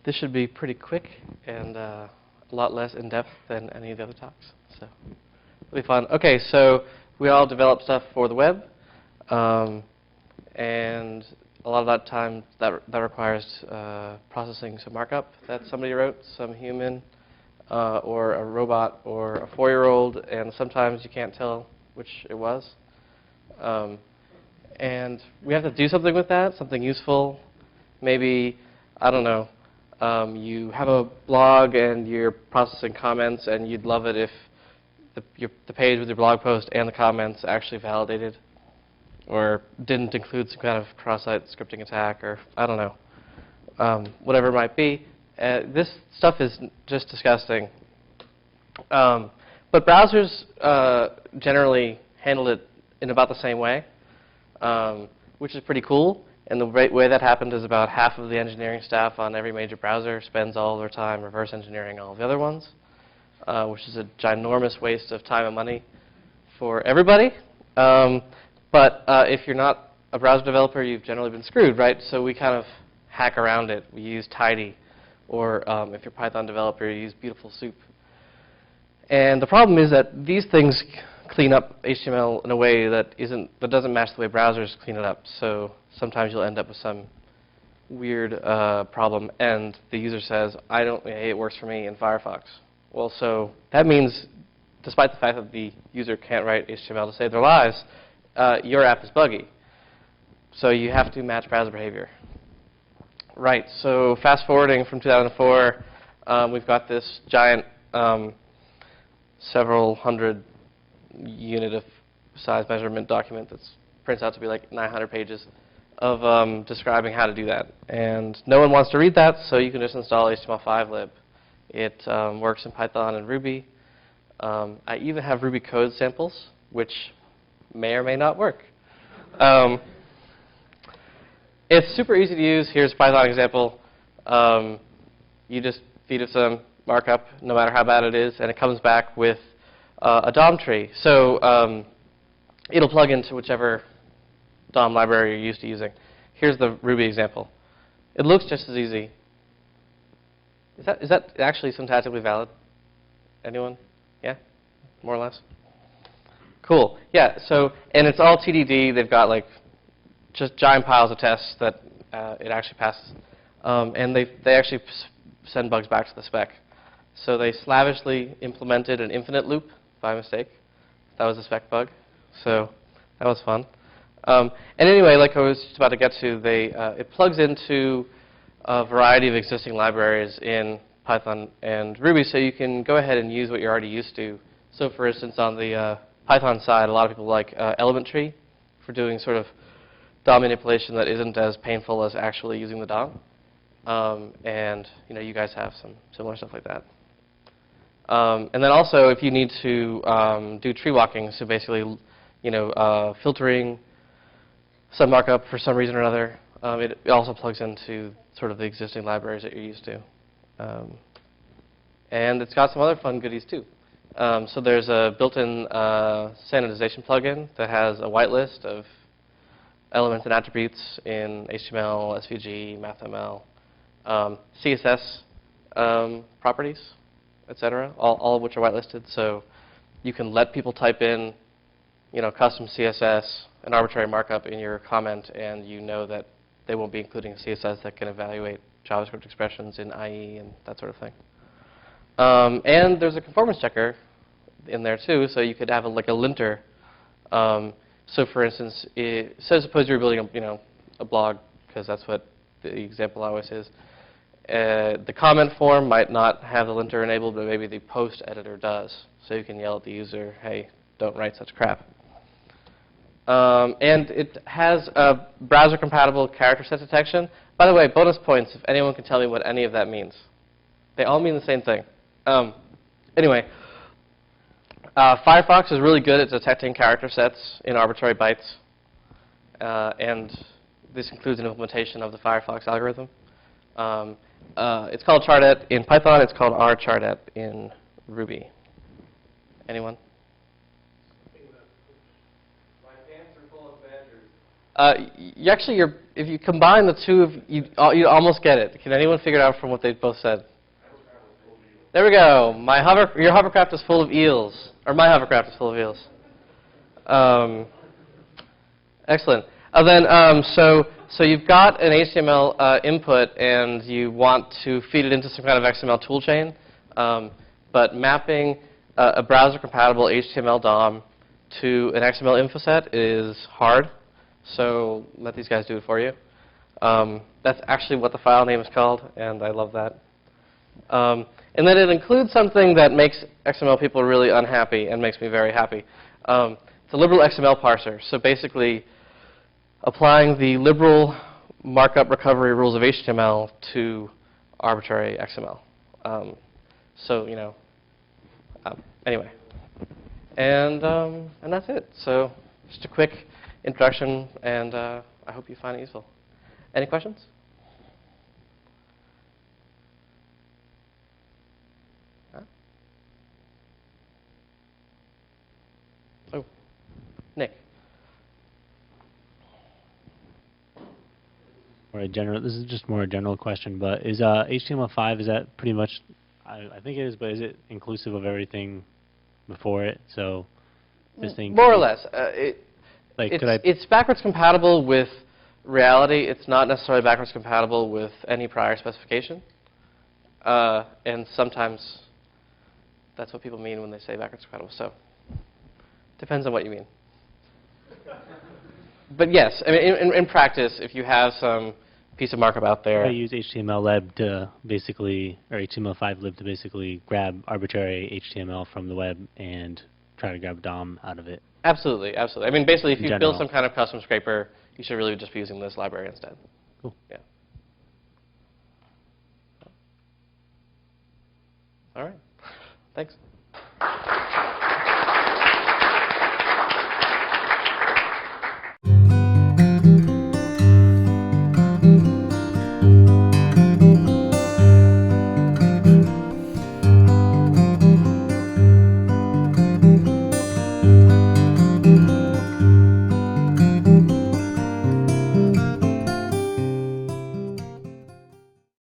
This should be pretty quick and a lot less in-depth than any of the other talks. So it'll be fun. OK, so we all develop stuff for the web. And a lot of that time, that requires processing some markup that somebody wrote, some human, or a robot, or a 4-year-old. And sometimes you can't tell which it was. And we have to do something with that, something useful. Maybe, I don't know, you have a blog and you're processing comments, and you'd love it if the page with your blog post and the comments actually validated, or didn't include some kind of cross-site scripting attack, or I don't know, whatever it might be. This stuff is just disgusting. But browsers generally handle it in about the same way, which is pretty cool. And the way that happened is about half of the engineering staff on every major browser spends all their time reverse engineering all the other ones, which is a ginormous waste of time and money for everybody. But if you're not a browser developer, you've generally been screwed, right? So we kind of hack around it. We use tidy. Or if you're a Python developer, you use Beautiful Soup. And the problem is that these things clean up HTML in a way that doesn't match the way browsers clean it up. So sometimes you'll end up with some weird problem, and the user says, hey, it works for me in Firefox. Well, so that means, despite the fact that the user can't write HTML to save their lives, your app is buggy. So you have to match browser behavior. Right, so fast forwarding from 2004, we've got this giant several hundred unit of size measurement document that prints out to be like 900 pages of describing how to do that. And no one wants to read that, so you can just install HTML5 lib. It works in Python and Ruby. I even have Ruby code samples, which may or may not work. It's super easy to use. Here's a Python example. You just feed it some markup, no matter how bad it is, and it comes back with a DOM tree. So it'll plug into whichever DOM library you're used to using. Here's the Ruby example. It looks just as easy. Is that actually syntactically valid? Anyone? Yeah? More or less? Cool. Yeah, so, and it's all TDD. They've got like just giant piles of tests that it actually passes. And they actually send bugs back to the spec. So they slavishly implemented an infinite loop by mistake. That was a spec bug. So that was fun. And anyway, like I was just about to get to, it plugs into a variety of existing libraries in Python and Ruby, so you can go ahead and use what you're already used to. So for instance, on the Python side, a lot of people like element tree for doing sort of DOM manipulation that isn't as painful as actually using the DOM. And you guys have some similar stuff like that. And then also, if you need to do tree walking, so basically, filtering some markup for some reason or another, it also plugs into sort of the existing libraries that you're used to. And it's got some other fun goodies too. So there's a built-in sanitization plugin that has a whitelist of elements and attributes in HTML, SVG, MathML, CSS properties, etc., all of which are whitelisted. So you can let people type in, custom CSS, an arbitrary markup in your comment, and you know that they won't be including CSS that can evaluate JavaScript expressions in IE and that sort of thing. And there's a conformance checker in there too, so you could have like a linter. So for instance, suppose you're building a blog, because that's what the example always is. The comment form might not have the linter enabled, but maybe the post editor does. So you can yell at the user, hey, don't write such crap. And it has a browser-compatible character set detection. By the way, bonus points if anyone can tell me what any of that means. They all mean the same thing. Anyway, Firefox is really good at detecting character sets in arbitrary bytes. And this includes an implementation of the Firefox algorithm. It's called chardet in Python. It's called rchardet in Ruby. Anyone? If you combine the two, you almost get it. Can anyone figure it out from what they both said? There we go. Your hovercraft is full of eels, or my hovercraft is full of eels. Excellent. So you've got an HTML input, and you want to feed it into some kind of XML toolchain, but mapping a browser-compatible HTML DOM to an XML info set is hard. So let these guys do it for you. That's actually what the file name is called, and I love that. And then it includes something that makes XML people really unhappy and makes me very happy. It's a liberal XML parser. So basically, applying the liberal markup recovery rules of HTML to arbitrary XML. Anyway. And that's it. So just a quick introduction, and I hope you find it useful. Any questions? Huh? Oh, Nick. This is just more a general question, but is HTML5, is that pretty much, I think it is, but is it inclusive of everything before it? So this thing more or less. It's backwards compatible with reality. It's not necessarily backwards compatible with any prior specification. And sometimes that's what people mean when they say backwards compatible. So depends on what you mean. But yes, I mean, in practice, if you have some piece of markup out there. I use HTML to basically, or HTML5 lib to basically grab arbitrary HTML from the web and try to grab DOM out of it. Absolutely, absolutely. I mean, basically, if you build some kind of custom scraper, you should really just be using this library instead. Cool. Yeah. All right. Thanks.